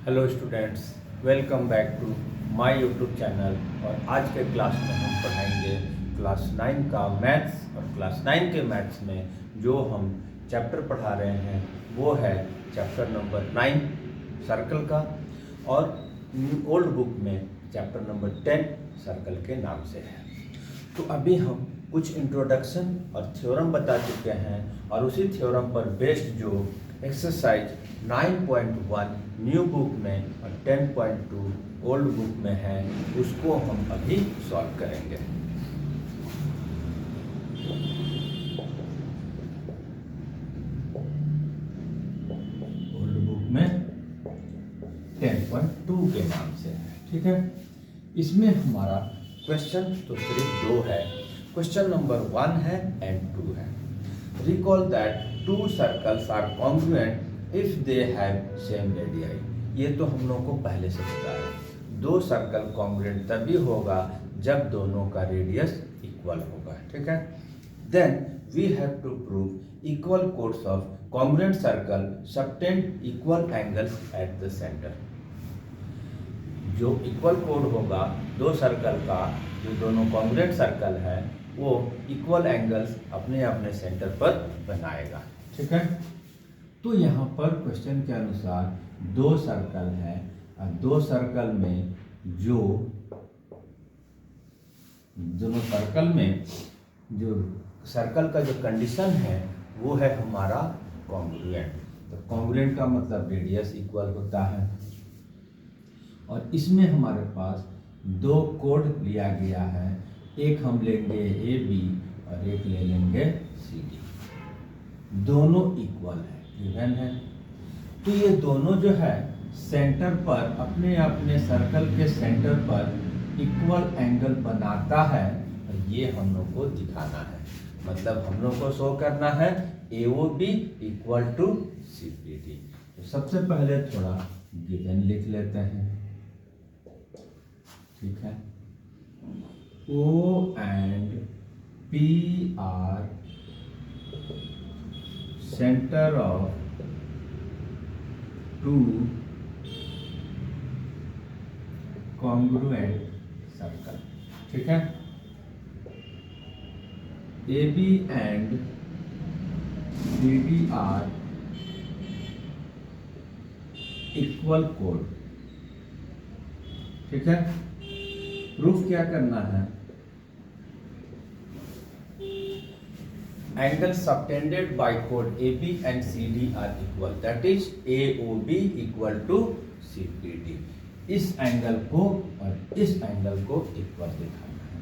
Hello students, welcome back to my YouTube channel. और आज के क्लास में हम पढ़ाएंगे क्लास 9 का मैथ्स। और क्लास 9 के मैथ्स में जो हम चैप्टर पढ़ा रहे हैं वो है चैप्टर नंबर 9 सर्कल का। और ओल्ड बुक में चैप्टर नंबर 10 सर्कल के नाम से है। तो अभी हम कुछ इंट्रोडक्शन और थ्योरम बता चुके हैं और उसी थ्योरम पर बेस्ड जो एक्सरसाइज 9.1 न्यू बुक में और 10.2 ओल्ड बुक में है उसको हम अभी सॉल्व करेंगे। ओल्ड बुक में 10.2 के नाम से है, ठीक है। इसमें हमारा क्वेश्चन तो सिर्फ दो है। क्वेश्चन नंबर 1 है एंड 2 है। Recall that two circles are congruent if they have same radii. ये तो हम लोग को पहले से पता है। दो सर्कल कॉन्ग्रुएंट तभी होगा जब दोनों का रेडियस इक्वल होगा, ठीक है। Then we have to prove equal chords of congruent circle subtend equal angles at the centre. जो इक्वल कोड होगा दो सर्कल का, जो दोनों कॉन्ग्रुएंट सर्कल है, वो इक्वल एंगल्स अपने अपने सेंटर पर बनाएगा, ठीक है। तो यहाँ पर क्वेश्चन के अनुसार दो सर्कल है और दो सर्कल में जो दोनों सर्कल में जो सर्कल का जो कंडीशन है वो है हमारा कॉन्ग्रुएंट। तो कॉन्ग्रुएंट का मतलब रेडियस इक्वल होता है। और इसमें हमारे पास दो कोड लिया गया है, एक हम लेंगे ए बी और एक ले लेंगे सी डी। दोनों इक्वल है, गिवन है। तो ये दोनों जो है सेंटर पर अपने अपने सर्कल के सेंटर पर इक्वल एंगल बनाता है। और ये हम लोग को दिखाना है, मतलब हम लोग को शो करना है A O B equal to C P D. तो सबसे पहले थोड़ा गिवन लिख लेते हैं, ठीक है। O and P are center of two congruent circle, ठीक है। AB and BD are equal chord, ठीक है। प्रूफ क्या करना है? Angles subtended by chord AB and CD are equal, that is AOB equal to CPD। इस angle को और इस एंगल को इक्वल दिखाना है।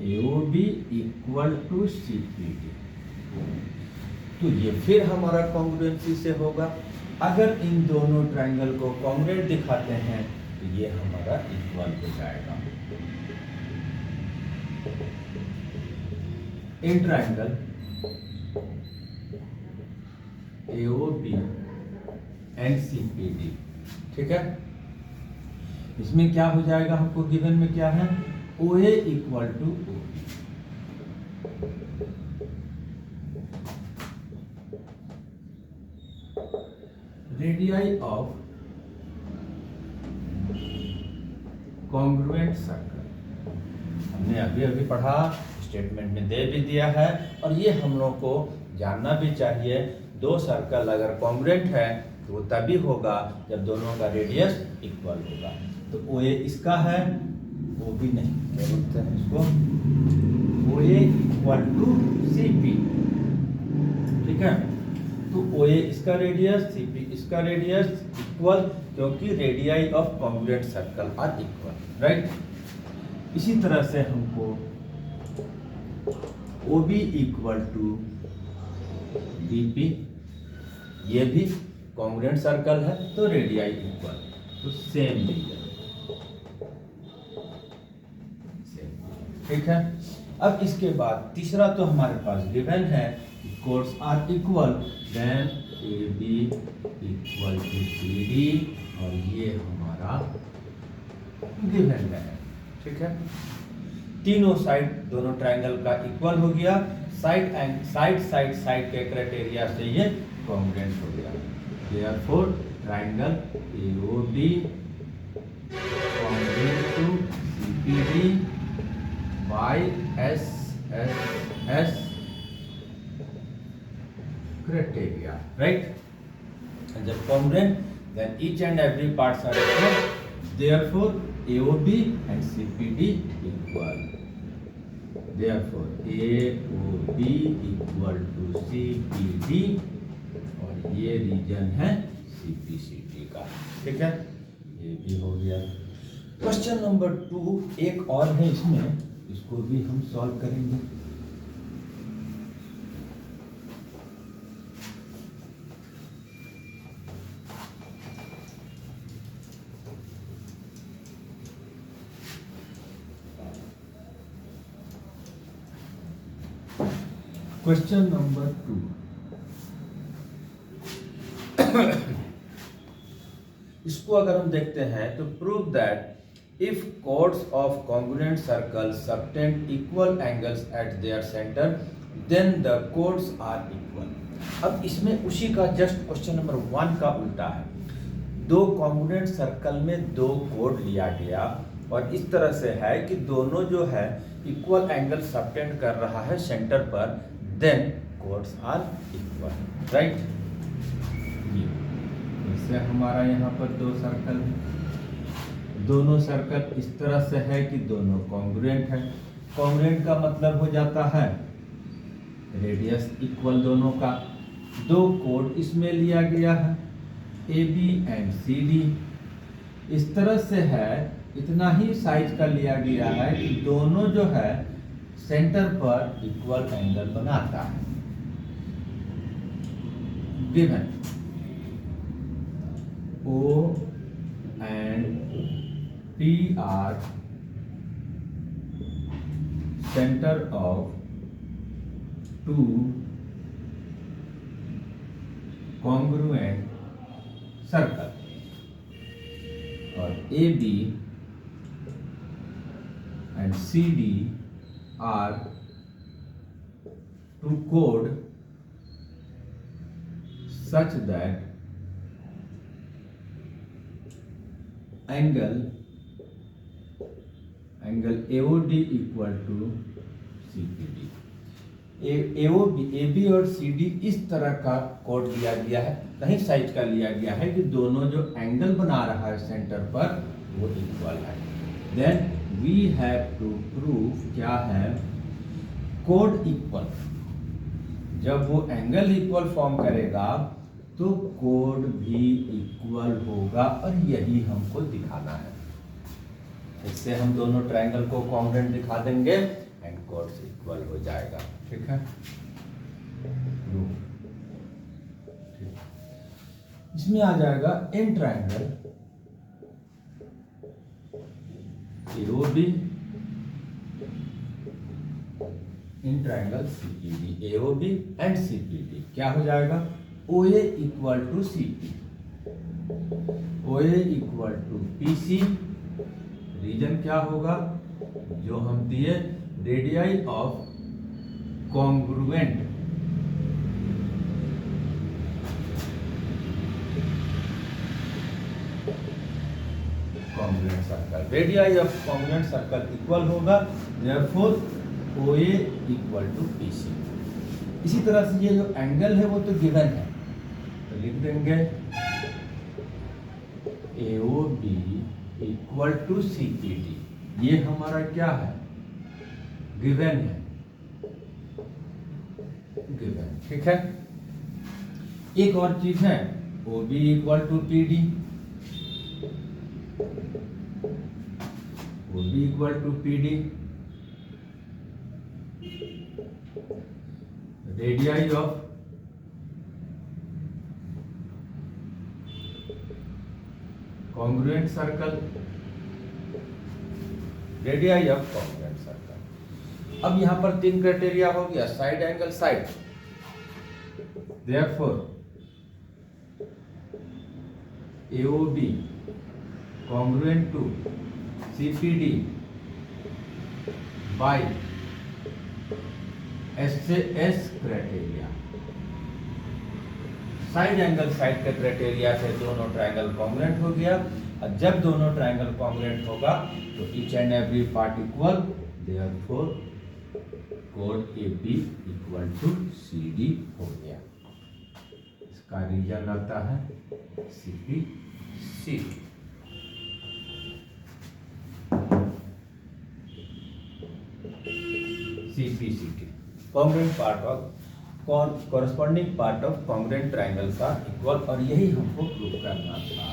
AOB equal to CPD। तो ये फिर हमारा कॉन्ग्रुएंसी से होगा। अगर इन दोनों ट्रायंगल को कॉन्ग्रुएंट दिखाते हैं तो ये हमारा इक्वल हो जाएगा। In triangle AOB and CPD, ठीक है। इसमें क्या हो जाएगा, हमको गिवन में क्या है, OA equal to OB। Radii of congruent circle हमने अभी अभी पढ़ा, स्टेटमेंट में दे भी दिया है। और ये हम लोग को जानना भी चाहिए, दो सर्कल अगर कॉन्ग्रुएंट है तो वो तभी होगा जब दोनों का रेडियस इक्वल होगा। तो ओ ए इसका है, वो भी नहीं, क्या बोलते हैं इसको, O A equal to C P, ठीक है। तो ओ ए इसका रेडियस, सी पी इसका रेडियस इक्वल, क्योंकि radii of congruent circle are equal, right. इसी तरह से हमको O B equal to D P, ये भी कॉन्ग्रुएंट सर्कल है तो रेडियाई इक्वल, तो सेम रीजन, ठीक है। अब इसके बाद तीसरा तो हमारे पास गिवन है कि chords are equal, then A B equal to C D, और ये हमारा गिवन में है, ठीक है। तीनों साइड दोनों ट्रायंगल का इक्वल हो गया, साइड के क्राइटेरिया से ये कॉन्ग्रुएंट हो गया। Therefore, triangle AOB congruent to CPD by SSS criteria, right? And the congruent, then each and every parts are equal. Therefore, AOB and CPD equal. Therefore, AOB equal to CPD और ये reason है CPCD का, ठीक है, ये भी हो गया। क्वेश्चन नंबर 2 एक और है इसमें, इसको भी हम सॉल्व करेंगे। क्वेश्चन नंबर 2, इसको अगर हम देखते हैं तो prove that if chords of congruent circles subtend equal angles at their center then the chords are equal। अब इसमें उसी का जस्ट क्वेश्चन नंबर 1 का उल्टा है। दो कॉन्ग्रुएंट सर्कल में दो कोड लिया गया और इस तरह से है कि दोनों जो है इक्वल एंगल सबटेंड कर रहा है सेंटर पर, then chords are equal, right. इससे हमारा यहाँ पर दो सर्कल है, दोनों सर्कल इस तरह से है कि दोनों कॉन्ग्रुएंट है। कॉन्ग्रुएंट का मतलब हो जाता है रेडियस इक्वल दोनों का। दो कोड इसमें लिया गया है AB एंड CD, इस तरह से है, इतना ही साइज का लिया गया है कि दोनों जो है सेंटर पर इक्वल एंगल बनाता है। Given O and P are center of two congruent circle और AB and CD are to chord such that angle AOD equal to CPD। AB और CD इस तरह का कोड लिया गया है, नहीं साइज का लिया गया है कि दोनों जो एंगल बना रहा है सेंटर पर वो इक्वल है। Then we have to prove क्या है, कोड इक्वल। जब वो एंगल इक्वल फॉर्म करेगा तो कोड भी इक्वल होगा और यही हमको दिखाना है। इससे हम दोनों ट्रायंगल को कॉन्ग्रुएंट दिखा देंगे एंड कोड्स इक्वल हो जाएगा, ठीक है। इसमें आ जाएगा in triangle AOB in triangle CPD, AOB and CPD क्या हो जाएगा, OA equal to CP, OA equal to PC। Reason क्या होगा, जो हम दिए radii of congruent circle, radii of congruent circle equal होगा, therefore OA equal to PC। इसी तरह से ये जो एंगल है वो तो गिवन है, तो लिख देंगे AOB इक्वल टू CPD। ये हमारा क्या है, गिवन है, गिवन, ठीक है। एक और चीज है OB equal to PD, OB equal to PD, radii of congruent circle, radii of congruent circle. अब यहां पर तीन क्राइटेरिया हो गया, side angle side, therefore AOB congruent to CPD by SSS criteria. Side angle side के criteria से दोनों triangle congruent हो गया, और जब दोनों ट्रायंगल कॉन्ग्रुएंट होगा तो each and every part equal, therefore कोड A B equal to C D हो गया। इसका रीजन आता है C P C. CPCT congruent part of corresponding part of congruent triangles are equal, और यही हमको प्रूव करना था।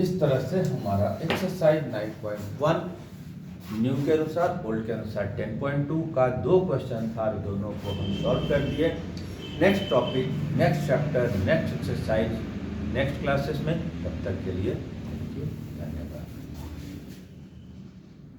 इस तरह से हमारा एक्सरसाइज 9.1 न्यू के अनुसार, ओल्ड के अनुसार 10.2 का 2 क्वेश्चन था, दोनों को हम सॉल्व कर दिए। Next topic, next chapter, next exercise next classes में, तब तक के लिए